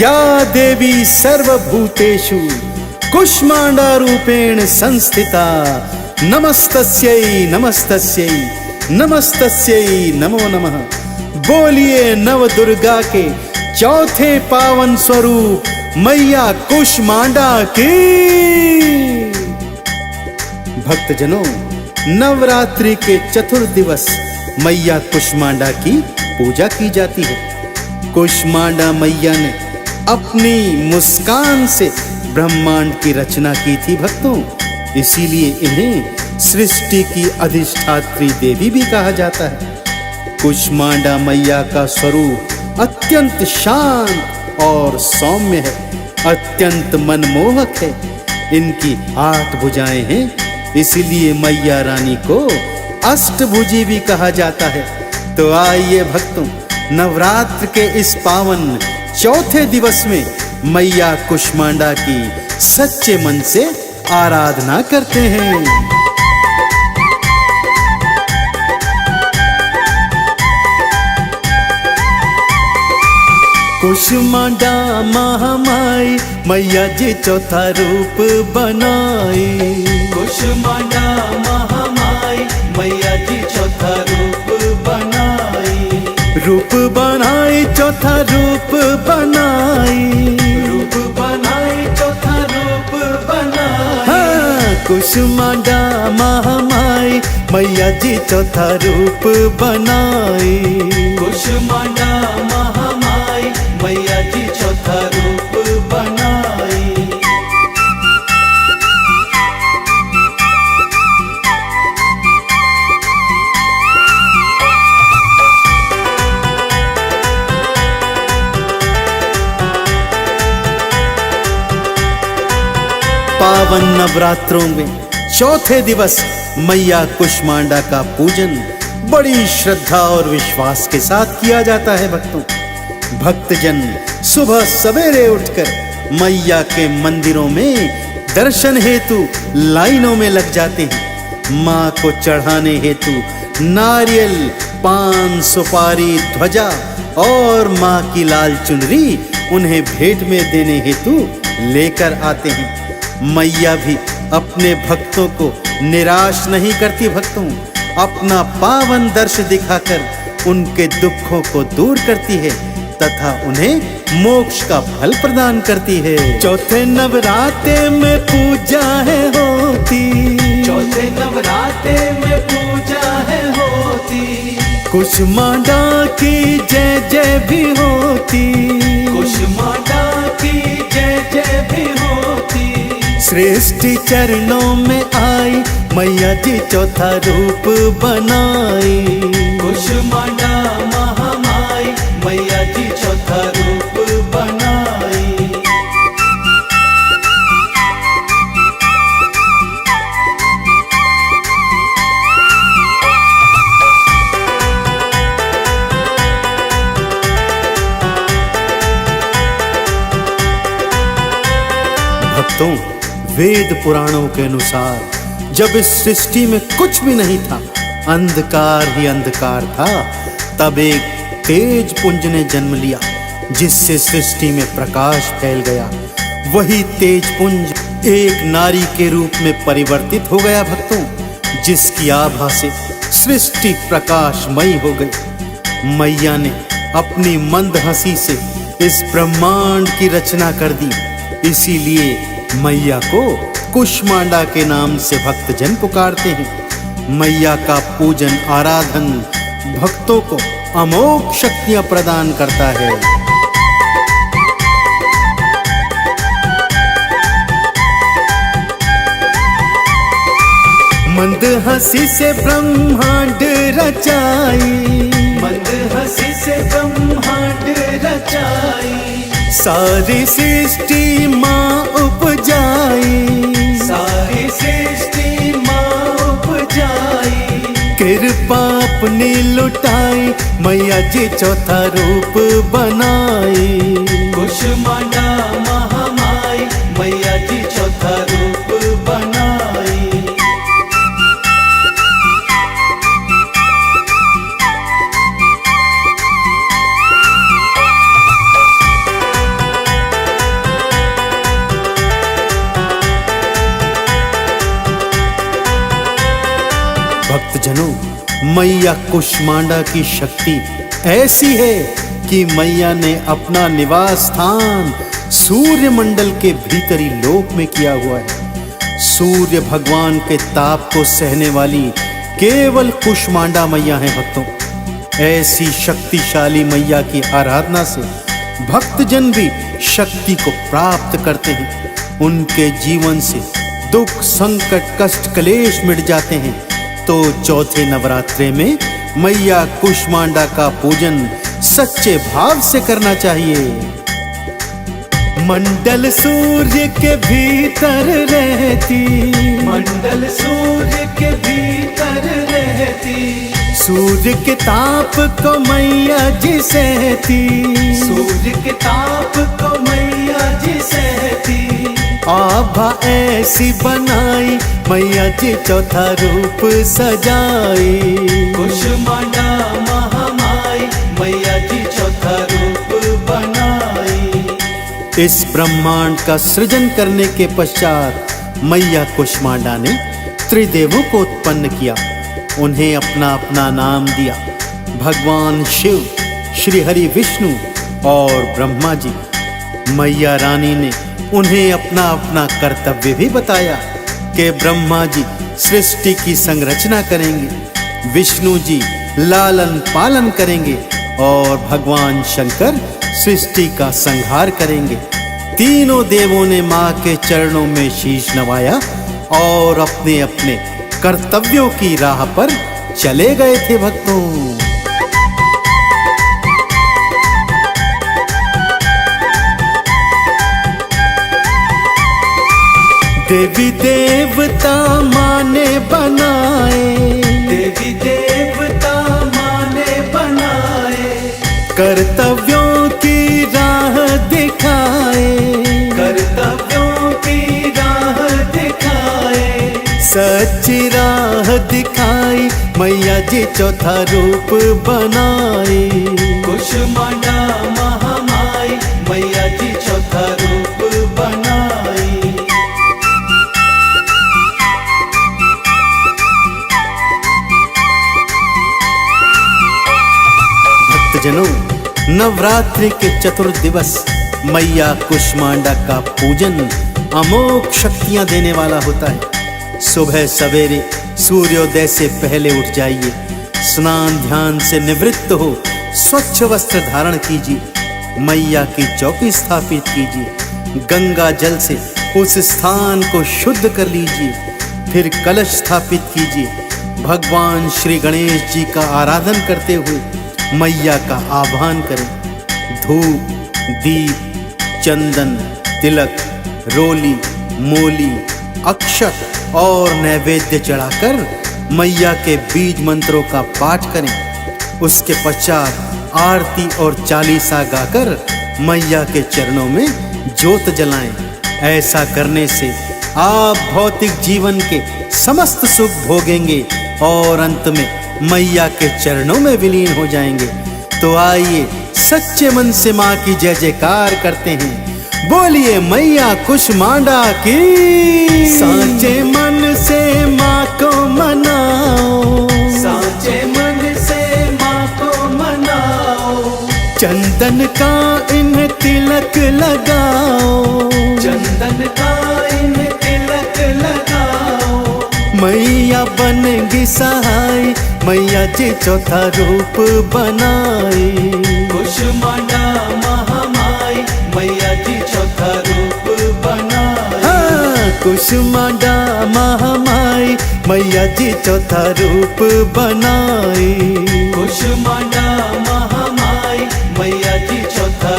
या देवी सर्वभूतेषु कुष्मांडा रूपेण संस्थिता नमस्तस्यै नमस्तस्यै नमस्तस्यै नमो नमः। बोलिए नव दुर्गा के चौथे पावन स्वरूप मैया कुष्मांडा की। भक्तजनों, नवरात्रि के चतुर्थ दिवस मैया कुष्मांडा की पूजा की जाती है। कुष्मांडा मैया ने अपनी मुस्कान से ब्रह्मांड की रचना की थी भक्तों, इसीलिए इन्हें सृष्टि की अधिष्ठात्री देवी भी कहा जाता है। कुष्मांडा मैया का स्वरूप अत्यंत शांत और सौम्य है, अत्यंत मनमोहक है। इनकी 8 भुजाएं हैं, इसीलिए मैया रानी को अष्टभुजी भी कहा जाता है। तो आइए भक्तों, नवरात्र के इस पावन चौथे दिवस में मैया कुष्मांडा की सच्चे मन से आराधना करते हैं। कुष्मांडा महामाई मैया जी चौथा रूप बनाई। कुष्मांडा महामाई मैया जी चौथा रूप बनाई। रूप बनाई चौथा रूप बनाई। रूप बनाई चौथा रूप बनाई। हाँ, कुष्मांडा महामाई मैया जी चौथा रूप बनाई। कुष्मांडा महामाई मैया जी चौथा रूप बनाई। पावन नवरात्रों में चौथे दिवस मैया कुष्मांडा का पूजन बड़ी श्रद्धा और विश्वास के साथ किया जाता है भक्तों। भक्तजन सुबह सवेरे उठकर मैया के मंदिरों में दर्शन हेतु लाइनों में लग जाते हैं। माँ को चढ़ाने हेतु नारियल, पान, सुपारी, ध्वजा और माँ की लाल चुनरी उन्हें भेंट में देने हेतु लेकर आते हैं। मैया भी अपने भक्तों को निराश नहीं करती भक्तों, अपना पावन दर्श दिखाकर उनके दुखों को दूर करती है तथा उन्हें मोक्ष का फल प्रदान करती है। चौथे नवरात्रे में पूजा है होती। चौथे नवरात्रे में पूजा है होती। कुष्मांडा की जय जय भी होती। कुष्मांडा की जय जय भी होती। सृष्टि चरणों में आई मैया जी चौथा रूप बनाई। कुष्मांडा महामाई मैया जी चौथा रूप बनाई। भक्तों, वेद पुराणों के अनुसार जब इस सृष्टि में कुछ भी नहीं था, अंधकार ही अंधकार था, तब एक तेज पुंज ने जन्म लिया जिससे सृष्टि में प्रकाश फैल गया। वही तेज पुंज एक नारी के रूप में परिवर्तित हो गया भक्तों, जिसकी आभा से सृष्टि प्रकाशमयी हो गई। मैया ने अपनी मंद हंसी से इस ब्रह्मांड की रचना कर दी, इसीलिए मैया को कुष्मांडा के नाम से भक्तजन पुकारते हैं। मैया का पूजन आराधन भक्तों को अमोघ शक्तियां प्रदान करता है। मंद हंसी से ब्रह्मांड रचाई। मंद हंसी से ब्रह्मांड रचाई। सारी सृष्टि माँ उपजाई। सारी सृष्टि माँ उपजाई। कृपा अपनी लुटाई मैया जी चौथा रूप बनाई। कुष्मांडा महामाई मैया जी चौथा रूप बनाई। भक्तजनों, मैया कुष्मांडा की शक्ति ऐसी है कि मैया ने अपना निवास स्थान सूर्य मंडल के भीतरी लोक में किया हुआ है। सूर्य भगवान के ताप को सहने वाली केवल कुष्मांडा मैया है भक्तों। ऐसी शक्तिशाली मैया की आराधना से भक्तजन भी शक्ति को प्राप्त करते हैं। उनके जीवन से दुख, संकट, कष्ट, क्लेश मिट जाते हैं। तो चौथे नवरात्रे में मैया कुष्मांडा का पूजन सच्चे भाव से करना चाहिए। मंडल सूर्य के भीतर रहती, मंडल सूर्य के भीतर रहती, सूर्य के ताप को मैया जी सहती, सूर्य के ताप को मैया जी सहती। आभा ऐसी बनाई मैया जी चौथा रूप सजाई। कुष्मांडा महामाई मैया जी चौथा रूप बनाई। इस ब्रह्मांड का सृजन करने के पश्चात मैया कुष्मांडा ने त्रिदेवों को उत्पन्न किया, उन्हें अपना अपना नाम दिया। भगवान शिव, श्री हरि विष्णु और ब्रह्मा जी। मैया रानी ने उन्हें अपना अपना कर्तव्य भी बताया कि ब्रह्मा जी सृष्टि की संरचना करेंगे, विष्णु जी लालन पालन करेंगे और भगवान शंकर सृष्टि का संहार करेंगे। तीनों देवों ने मां के चरणों में शीश नवाया और अपने अपने कर्तव्यों की राह पर चले गए थे भक्तों। देवी देवता माने बनाए, देवी देवता माने बनाए, कर्तव्यों की राह दिखाए, कर्तव्यों की राह दिखाए। सच्ची राह दिखाई मैया जी चौथा रूप बनाई। कुष्मांडा महामाई मैया जी चौथा रूप बनाई। भक्तजनों, नवरात्रि के चतुर्थ दिवस मैया कुष्मांडा का पूजन अमोघ शक्तियां देने वाला होता है। सुबह सवेरे सूर्योदय से पहले उठ जाइए, स्नान ध्यान से निवृत्त हो, स्वच्छ वस्त्र धारण कीजिए, मैया की चौकी स्थापित कीजिए, गंगा जल से उस स्थान को शुद्ध कर लीजिए, फिर कलश स्थापित कीजिए। भगवान श्री गणेश जी का आराधन करते हुए मैया का आह्वान करें। धूप, दीप, चंदन, तिलक, रोली, मोली, अक्षत और नैवेद्य चढ़ाकर मैया के बीज मंत्रों का पाठ करें। उसके पश्चात आरती और चालीसा गाकर मैया के चरणों में ज्योत जलाएं। ऐसा करने से आप भौतिक जीवन के समस्त सुख भोगेंगे और अंत में मैया के चरणों में विलीन हो जाएंगे। तो आइए सच्चे मन से माँ की जय जयकार करते हैं। बोलिए मैया कुष्मांडा की। साचे मन से माँ को मनाओ, साचे मन से माँ को मनाओ। चंदन का इन तिलक लगाओ, चंदन का इन तिलक लगाओ। मैया बनेगी सहाय, मैया जी चौथा रूप बनाई। कुष्मांडा महामाई मैया जी चौथा रूप बनाई। हाँ, कुष्मांडा महामाई मैया जी चौथा रूप बनाई। कुष्मांडा महामाई मैया जी चौथा